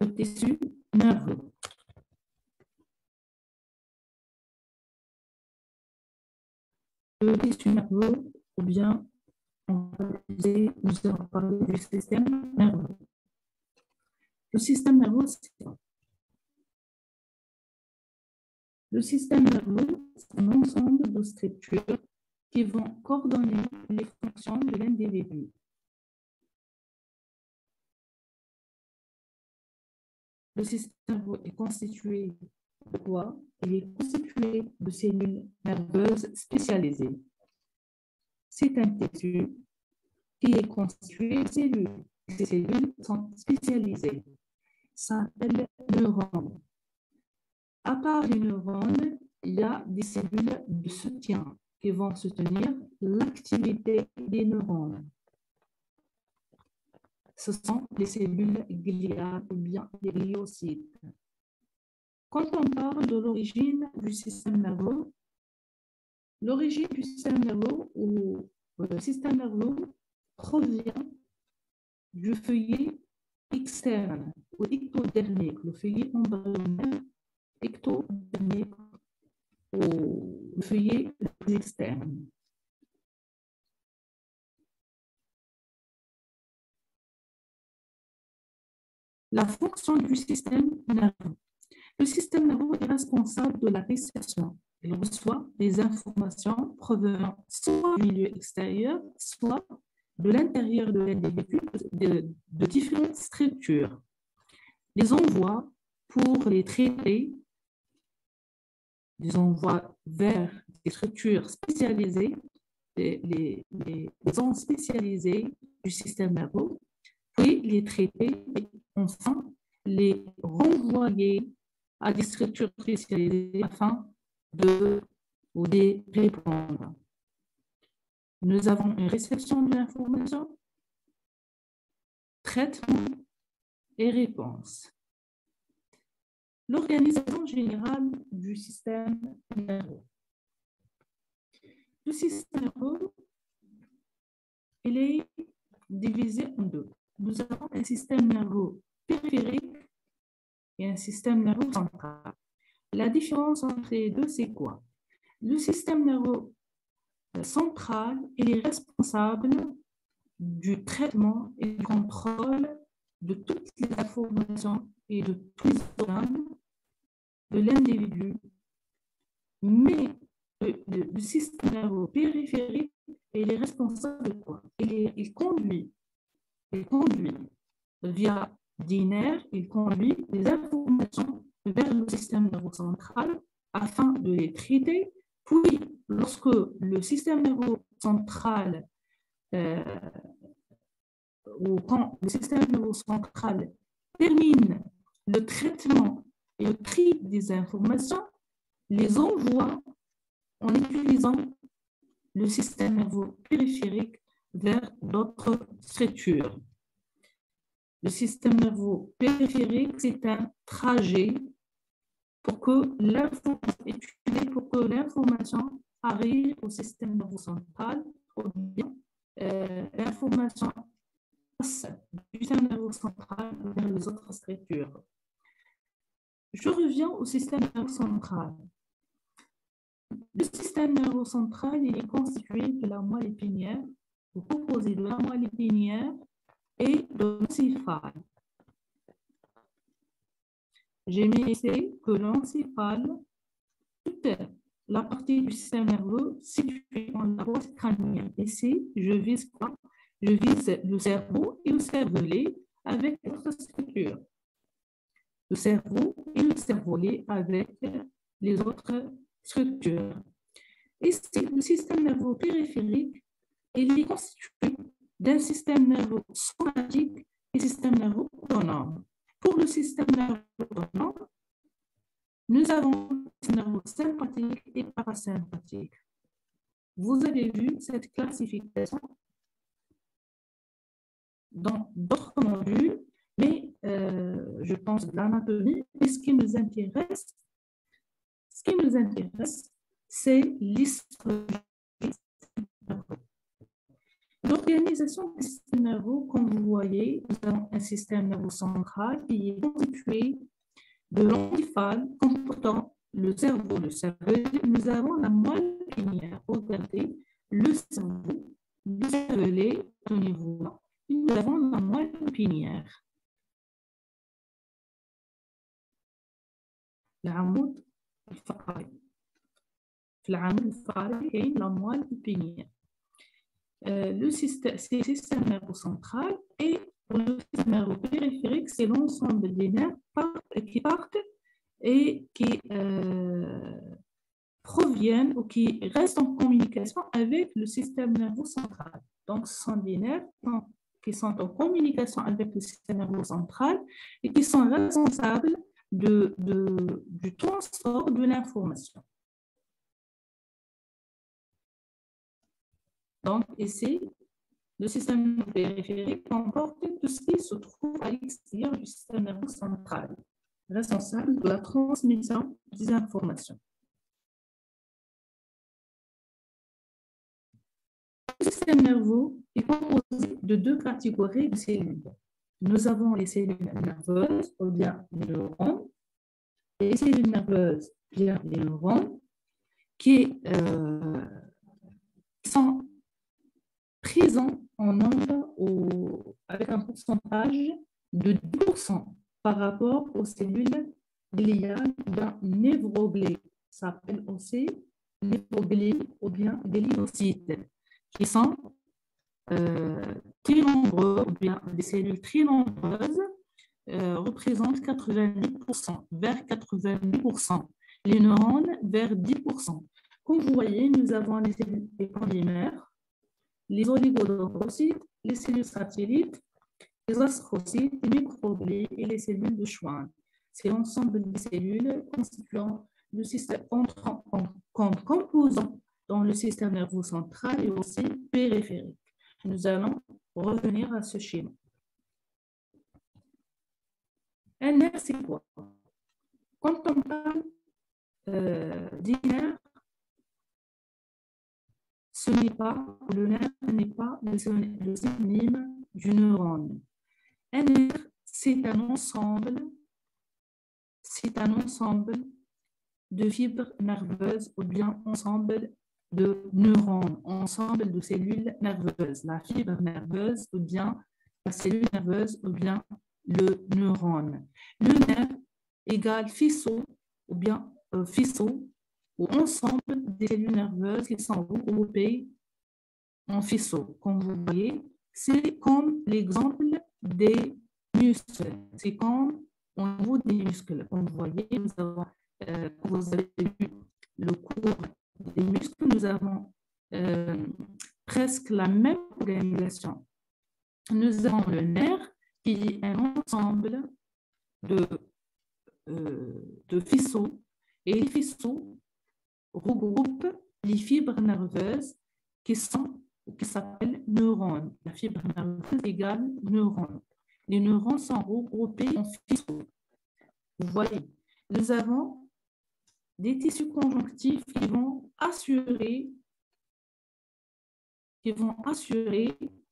Le tissu nerveux. Le tissu nerveux, ou bien nous allons parler du système nerveux. Le système nerveux, c'est quoi? Le système nerveux, c'est un ensemble de structures qui vont coordonner les fonctions de l'individu. Le système nerveux est constitué de quoi? Il est constitué de cellules nerveuses spécialisées. C'est un tissu qui est constitué de cellules. Ces cellules sont spécialisées. Ça s'appelle neurones. À part les neurones, il y a des cellules de soutien qui vont soutenir l'activité des neurones. Ce sont les cellules gliales ou bien les gliocytes. Quand on parle de l'origine du système nerveux, l'origine du système nerveux ou le système nerveux provient du feuillet externe ou ectodermique, le feuillet embryonnaire ectodermique ou le feuillet externe. La fonction du système nerveux. Le système nerveux est responsable de la réception. Il reçoit des informations provenant soit du milieu extérieur, soit de l'intérieur de l'individu de différentes structures. Les envois pour les traiter, les envois vers des structures spécialisées, les zones spécialisées du système nerveux, puis les traiter et enfin les renvoyer à des structures spécialisées afin de répondre. Nous avons une réception de l'information, traitement et réponse. L'organisation générale du système nerveux. Le système nerveux, il est divisé en deux. Nous avons un système nerveux périphérique et un système nerveux central. La différence entre les deux, c'est quoi? Le système nerveux central, il est responsable du traitement et du contrôle de toutes les informations et de tous les organes de l'individu. Mais le système nerveux périphérique, il est responsable de quoi? Il conduit via des nerfs, il conduit les informations vers le système nerveux central afin de les traiter. Puis, lorsque le système nerveux central ou quand le système nerveux central termine le traitement et le tri des informations, les envoie en utilisant le système nerveux périphérique vers d'autres structures. Le système nerveux périphérique, c'est un trajet pour que l'information arrive au système nerveux central, ou bien l'information passe du système nerveux central vers les autres structures. Je reviens au système nerveux central. Le système nerveux central, il est constitué de la moelle épinière, composé de la moelle épinière et de l'encéphale. J'ai mis ici que l'encéphale, toute la partie du système nerveux située dans la boîte crânienne. Ici, je vise quoi? Je vise le cerveau et le cervelet avec d'autres structures. Le cerveau et le cervelet avec les autres structures. Et le système nerveux périphérique, il est constitué d'un système nerveux somatique et système nerveux autonome. Pour le système nerveux autonome, nous avons le système nerveux sympathique et parasympathique. Vous avez vu cette classification dans d'autres modules, mais je pense de l'anatomie. Et ce qui nous intéresse, c'est l'histologie. L'organisation du système nerveux, comme vous voyez, nous avons un système nerveux central qui est constitué de l'encéphale comportant le cerveau. Nous avons la moelle épinière. Regardez, le cerveau, le cervelet au niveau là. Nous avons la moelle épinière. العمود الفقري. في العمود الفقري كاين la moelle épinière. Le système nerveux central et le système nerveux périphérique, c'est l'ensemble des nerfs qui partent et qui proviennent ou qui restent en communication avec le système nerveux central. Donc, ce sont des nerfs qui sont en communication avec le système nerveux central et qui sont responsables du transport de l'information. Donc, ici, le système nerveux périphérique comporte tout ce qui se trouve à l'extérieur du système nerveux central, responsable de la transmission des informations. Le système nerveux est composé de deux catégories de cellules. Nous avons les cellules nerveuses, ou bien les neurones, et les cellules nerveuses, ou bien les neurones, qui sont présents en nombre avec un pourcentage de 10% par rapport aux cellules gliales d'un névroblé. Ça s'appelle aussi névroblé ou bien des lymphocytes, qui sont très nombreux, ou bien des cellules très nombreuses, représentent 88%, vers 88%. Les neurones, vers 10%. Comme vous voyez, nous avons les cellules épandymères, les oligodendrocytes, les cellules satellites, les astrocytes, les microglies et les cellules de Schwann. C'est l'ensemble des cellules constituant le système composant dans le système nerveux central et aussi périphérique. Nous allons revenir à ce schéma. Un nerf, c'est quoi? Quand on parle des nerfs, le nerf n'est pas le synonyme du neurone. Un nerf, c'est un ensemble de fibres nerveuses ou bien ensemble de neurones, ensemble de cellules nerveuses. La fibre nerveuse ou bien la cellule nerveuse ou bien le neurone. Le nerf égale faisceau ou bien faisceau ou ensemble des cellules nerveuses qui sont regroupées en faisceaux. Comme vous voyez, c'est comme l'exemple des muscles. C'est comme au niveau des muscles. Comme vous voyez, vous avez vu le cours des muscles, nous avons presque la même organisation. Nous avons le nerf qui est un ensemble de faisceaux et les faisceaux regroupent les fibres nerveuses qui s'appellent neurones. La fibre nerveuse égale neurone. Les neurones sont regroupés en faisceaux. Vous voyez, nous avons des tissus conjonctifs qui vont assurer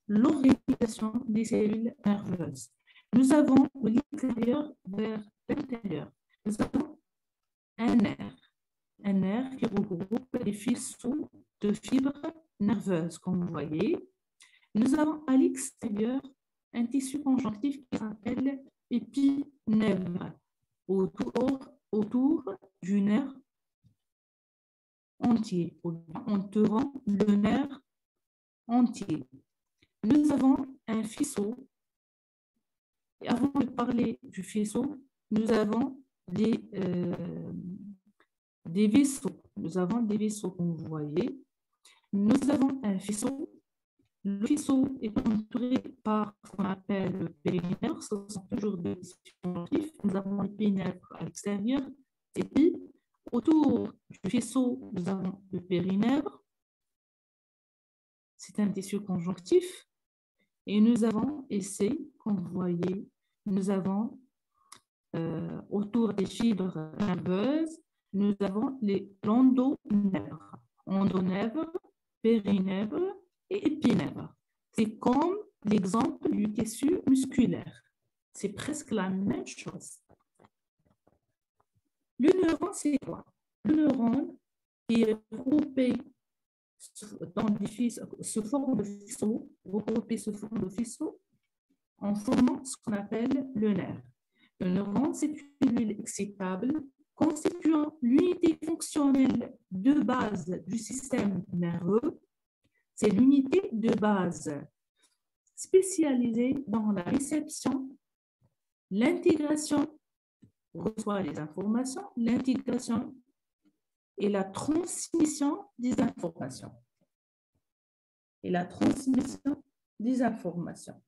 l'organisation des cellules nerveuses. Nous avons de l'extérieur vers l'intérieur. Nous avons un nerf qui regroupe les faisceaux de fibres nerveuses, comme vous voyez. Nous avons à l'extérieur un tissu conjonctif qui s'appelle épinèvre, autour du nerf entier, entourant le nerf entier. Nous avons un faisceau. Et avant de parler du faisceau, nous avons des vaisseaux. Nous avons des vaisseaux, comme vous voyez. Nous avons un faisceau. Le faisceau est entouré par ce qu'on appelle le périnèvre. Ce sont toujours des tissus conjonctifs. Nous avons le périnèvre à l'extérieur. Et puis, autour du faisceau, nous avons le périnèvre. C'est un tissu conjonctif. Et nous avons ici, comme vous voyez, nous avons autour des fibres nerveuses, nous avons les rondonèvres. Endonèvres, périnèvres et épinèvres. C'est comme l'exemple du tissu musculaire. C'est presque la même chose. Le neurone, c'est quoi? Le neurone est regroupé sous forme de faisceau, regroupé sous forme de faisceau en formant ce qu'on appelle le nerf. Le neurone, c'est une cellule excitable constituant l'unité fonctionnelle de base du système nerveux. C'est l'unité de base spécialisée dans la réception, l'intégration, reçoit les informations, l'intégration et la transmission des informations. Et la transmission des informations.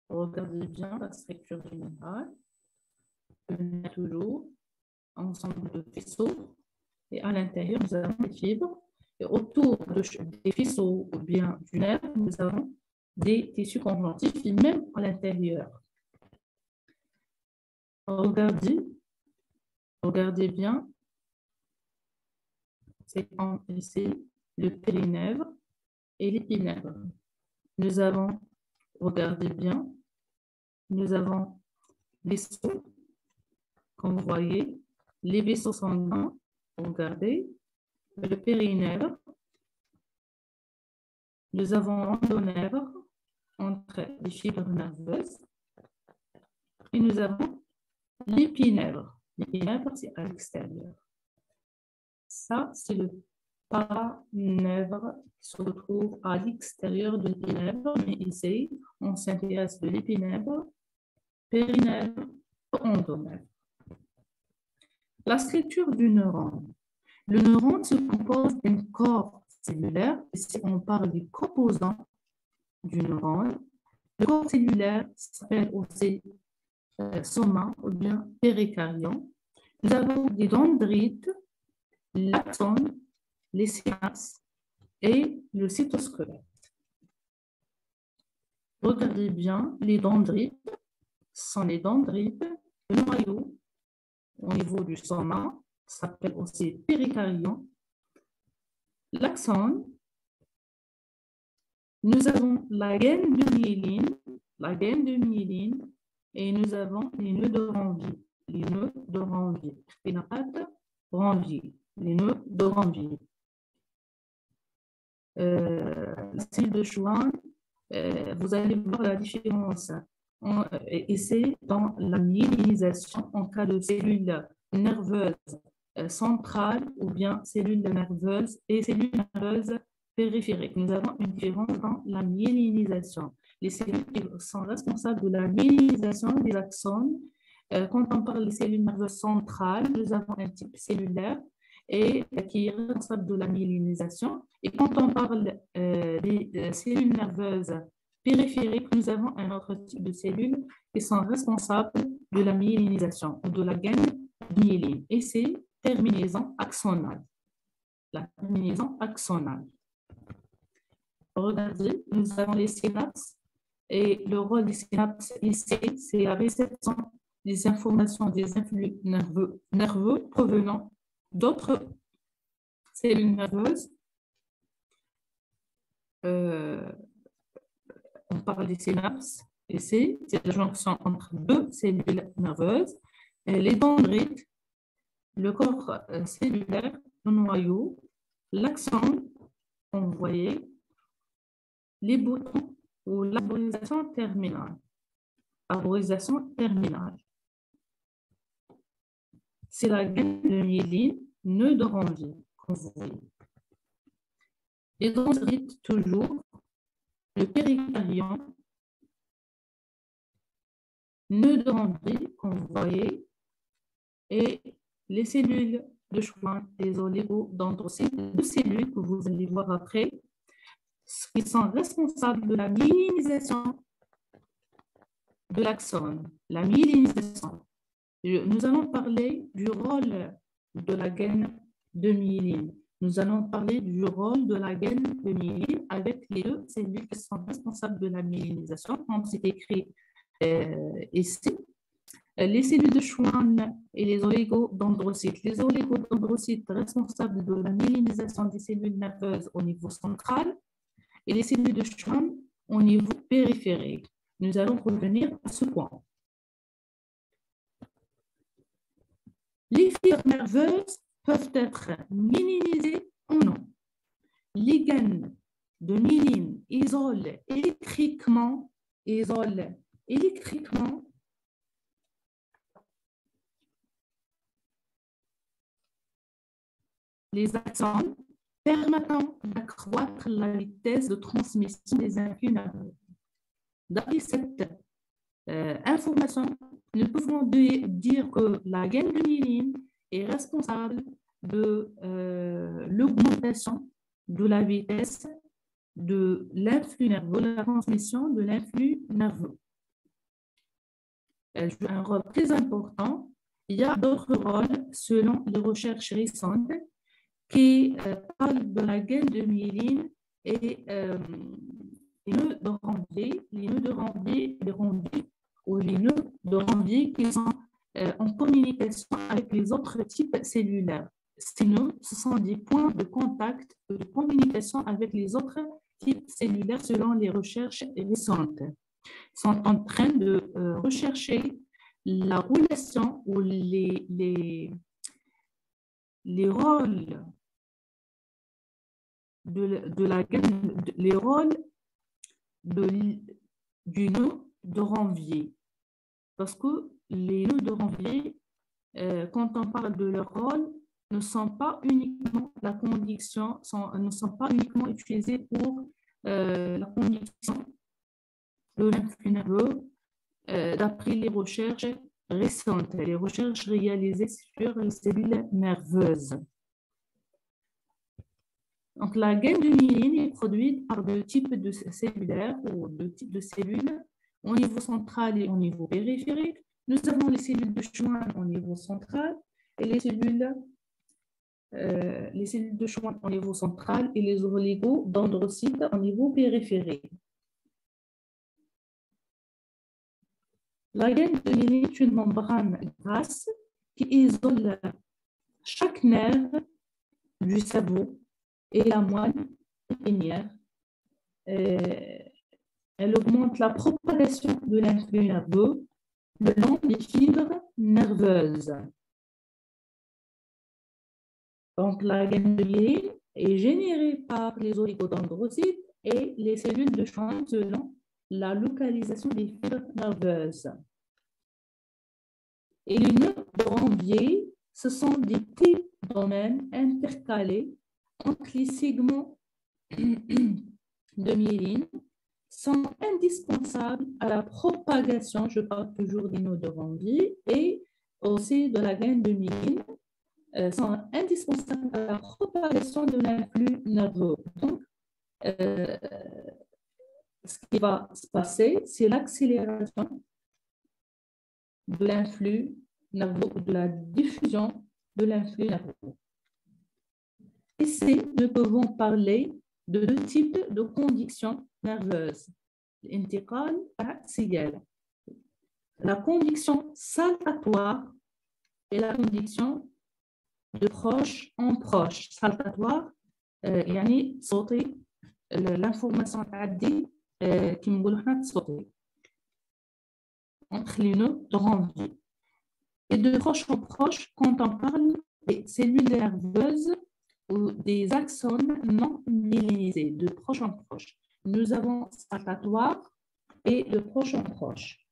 Regardez bien la structure générale. On a toujours ensemble de faisceaux et à l'intérieur, nous avons des fibres. Et autour des faisceaux ou bien du nerf, nous avons des tissus conjonctifs et même à l'intérieur. Regardez bien. C'est ici le périnèvre et l'épinèvre. Nous avons, regardez bien, nous avons les vaisseaux, comme vous voyez, les vaisseaux sanguins, regardez, le périnèvre, nous avons l'endonèvre entre les fibres nerveuses et nous avons l'épinèvre. L'épinèvre, c'est à l'extérieur. Ça, c'est le paranèvre qui se retrouve à l'extérieur de l'épinèvre, mais ici, on s'intéresse de l'épinèvre, périnèvre, endonèvre. La structure du neurone. Le neurone se compose d'un corps cellulaire. Ici, on parle des composants du neurone. Le corps cellulaire s'appelle aussi soma ou bien péricardion. Nous avons des dendrites, l'axone, les synapses et le cytosquelette. Regardez bien, les dendrites sont les dendrites, le noyau au niveau du soma, s'appelle aussi péricardion. L'axone, nous avons la gaine de myéline, et nous avons les nœuds de Ranvier. Les nœuds de Ranvier. Les nœuds de Ranvier. La cellule de Schwann, vous allez voir la différence. Et c'est dans la myélinisation en cas de cellules nerveuses centrales ou bien cellules nerveuses et cellules nerveuses périphériques. Nous avons une différence dans la myélinisation. Les cellules qui sont responsables de la myélinisation des axones, quand on parle des cellules nerveuses centrales, nous avons un type cellulaire et qui est responsable de la myélinisation. Et quand on parle des cellules nerveuses périphériques, nous avons un autre type de cellules qui sont responsables de la myélinisation ou de la gaine myéline. Et c'est terminaison axonale. La terminaison axonale. Regardez, nous avons les synapses et le rôle des synapses ici, c'est la réception des informations des influx nerveux provenant d'autres cellules nerveuses. On parle des synapses. Ici, c'est la jonction entre deux cellules nerveuses. Et les dendrites, le corps cellulaire, le noyau, l'axone, comme vous voyez, les boutons ou l'arborisation terminale. Arborisation terminale. C'est la gaine de myéline, nœud de Ranvier, comme vous voyez. Les dendrites, toujours, le péricardion, nœud de Ranvier, comme vous voyez, et les cellules de Schwann, les oligodendrocytes, deux cellules que vous allez voir après, qui sont responsables de la myélinisation de l'axone. La myélinisation. Nous allons parler du rôle de la gaine de myéline. Nous allons parler du rôle de la gaine de myéline avec les deux cellules qui sont responsables de la myélinisation, comme c'est écrit ici. Les cellules de Schwann et les oligodendrocytes. Les oligodendrocytes responsables de la myélinisation des cellules nerveuses au niveau central et les cellules de Schwann au niveau périphérique. Nous allons revenir à ce point. Les fibres nerveuses peuvent être myélinisées ou non. Les gaines de myéline isolent électriquement les axones permettant d'accroître la vitesse de transmission des influx nerveux. D'après cette information, nous pouvons dire que la gaine de myéline est responsable de l'augmentation de la vitesse de l'influx nerveux, la transmission de l'influx nerveux. Elle joue un rôle très important. Il y a d'autres rôles selon les recherches récentes qui parlent de la gaine de myéline et les nœuds de Ranvier qui sont en communication avec les autres types cellulaires. Ces nœuds, ce sont des points de contact, de communication avec les autres types cellulaires selon les recherches récentes. Ils sont en train de rechercher la relation ou les rôles de la gaine, les rôles du nœud de Ranvier. Parce que les nœuds de Ranvier, quand on parle de leur rôle, ne sont pas uniquement la conduction, ne sont pas uniquement utilisés pour la conduction de l'influx nerveux, d'après les recherches récentes, les recherches réalisées sur les cellules nerveuses. Donc, la gaine de myéline est produite par deux types de cellulaires ou deux types de cellules au niveau central et au niveau périphérique. Nous avons les cellules de Schwann au niveau central et les cellules de Schwann au niveau central et les oligodendrocytes au niveau périphérique. La gaine de myéline est une membrane grasse qui isole chaque nerf du cerveau et la moelle épinière. Elle augmente la propagation de l'influx nerveux le long des fibres nerveuses. Donc, la gaine de myéline est générée par les oligodendrocytes et les cellules de Schwann selon la localisation des fibres nerveuses. Et les nœuds de Ranvier, ce sont des petits domaines intercalés entre les segments de myéline, sont indispensables à la propagation, je parle toujours des nœuds de Ranvier, et aussi de la gaine de myéline, sont indispensables à la propagation de l'influx nerveux. Donc, ce qui va se passer, c'est l'accélération de l'influx nerveux, de la diffusion de l'influx nerveux. Ici, nous pouvons parler de deux types de conduction nerveuse, l'intiqal axial. La conduction saltatoire et la conduction de proche en proche. Saltatoire, يعني صوتي l'information تعدي كما نقولوا حنا صوتي entre les nœuds de Ranvier. Et de proche en proche, quand on parle des cellules nerveuses ou des axones non myélinisés, de proche en proche. Nous avons saltatoire et de proche en proche.